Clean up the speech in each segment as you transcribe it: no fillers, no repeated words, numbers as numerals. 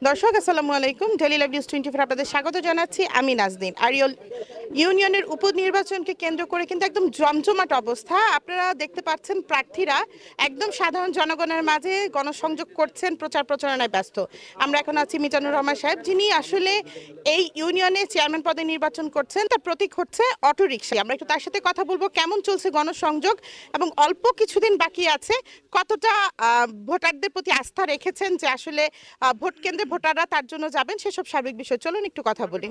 দর্শক আসসালামু আলাইকুম, ডেইলি লাইভ নিউজ 24 আপনাদের স্বাগত জানাচ্ছি। আমি নাজনীন। আরিয়ল ইউনিয়নের উপনির্বাচনকে কেন্দ্র করে কিন্তু একদম জমজমাট অবস্থা। আপনারা দেখতে পাচ্ছেন প্রার্থীরা একদম সাধারণ জনগণের মাঝে গণসংযোগ করছেন, প্রচার প্রচারণায় ব্যস্ত। আমরা এখন আছি মিজানুর রহমান সাহেব, যিনি আসলে এই ইউনিয়নে চেয়ারম্যান পদে নির্বাচন করছেন। তার প্রতীক হচ্ছে অটোরিকশা। আমরা একটু তার সাথে কথা বলবো, কেমন চলছে গণসংযোগ এবং অল্প কিছুদিন বাকি আছে, কতটা ভোটারদের প্রতি আস্থা রেখেছেন যে আসলে ভোট কেন্দ্রে ভোটাররা তার জন্য যাবেন, সেসব সার্বিক বিষয় চলুন একটু কথা বলি।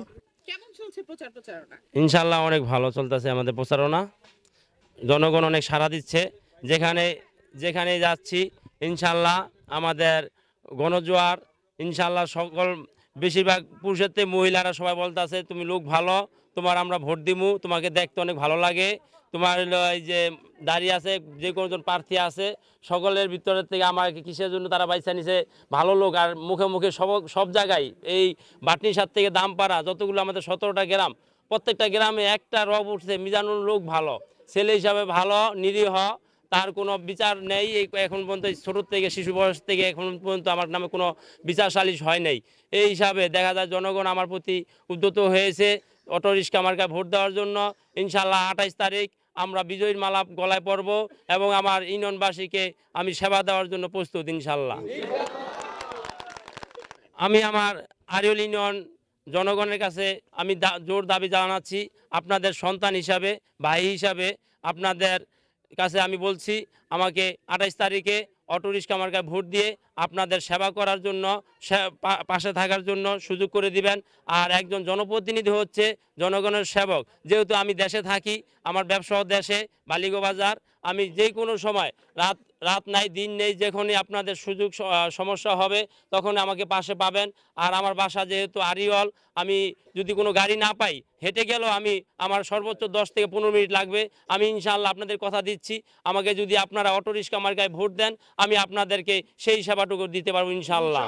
কেমন চলছে প্রচার প্রচারণা? ইনশাল্লাহ অনেক ভালো চলতেছে আমাদের প্রচারণা। জনগণ অনেক সাড়া দিচ্ছে। যেখানে যেখানে যাচ্ছি ইনশাল্লাহ আমাদের গণজোয়ার। ইনশাল্লাহ সকল বেশিরভাগ পুরুষের থেকে মহিলারা সবাই বলতেছে তুমি লোক ভালো, তোমার আমরা ভোট দিমু, তোমাকে দেখতে অনেক ভালো লাগে। তোমার হলো এই যে দাঁড়িয়ে আছে যে কোনোজন প্রার্থী আছে সকলের ভিতরের থেকে আমাকে কিসের জন্য তারা বাইসা নিছে, ভালো লোক। আর মুখে মুখে সব জায়গায় এই বাটনিসার থেকে দামপাড়া যতগুলো আমাদের 17টা গ্রাম, প্রত্যেকটা গ্রামে একটা রব উঠছে মিজানুর লোক ভালো, ছেলে হিসাবে ভালো, নিরীহ, তার কোনো বিচার নেই। এই এখন পর্যন্ত ছোট থেকে শিশু বয়স থেকে এখন পর্যন্ত আমার নামে কোনো বিচার সালিশ হয় নাই। এই হিসাবে দেখা যায় জনগণ আমার প্রতি উদ্যত হয়েছে অটোরিক্সা মার্কায় ভোট দেওয়ার জন্য। ইনশাল্লাহ 28 তারিখ আমরা বিজয়ীর মালা গলায় পরব এবং আমার ইউনিয়নবাসীকে আমি সেবা দেওয়ার জন্য প্রস্তুত ইনশাল্লাহ। আমি আমার আরিয়ল ইউনিয়ন জনগণের কাছে আমি জোর দাবি জানাচ্ছি, আপনাদের সন্তান হিসাবে, ভাই হিসাবে আপনাদের কাছে আমি বলছি আমাকে 28 তারিখে অটোরিক্সা মার্কায় ভোট দিয়ে আপনাদের সেবা করার জন্য, পাশে থাকার জন্য সুযোগ করে দিবেন। আর একজন জনপ্রতিনিধি হচ্ছে জনগণের সেবক। যেহেতু আমি দেশে থাকি, আমার ব্যবসা দেশে বালিগো বাজার, আমি যে কোনো সময় রাত রাত নাই দিন নেই, যখনই আপনাদের সুযোগ সমস্যা হবে তখন আমাকে পাশে পাবেন। আর আমার বাসা যেহেতু আরিয়ল, আমি যদি কোনো গাড়ি না পাই হেঁটে গেলেও আমি আমার সর্বোচ্চ 10 থেকে 15 মিনিট লাগবে। আমি ইনশাআল্লাহ আপনাদের কথা দিচ্ছি, আমাকে যদি আপনারা অটোরিক্সা মার্কায় ভোট দেন আমি আপনাদেরকে সেই সেবাটুকু দিতে পারবো ইনশাআল্লাহ।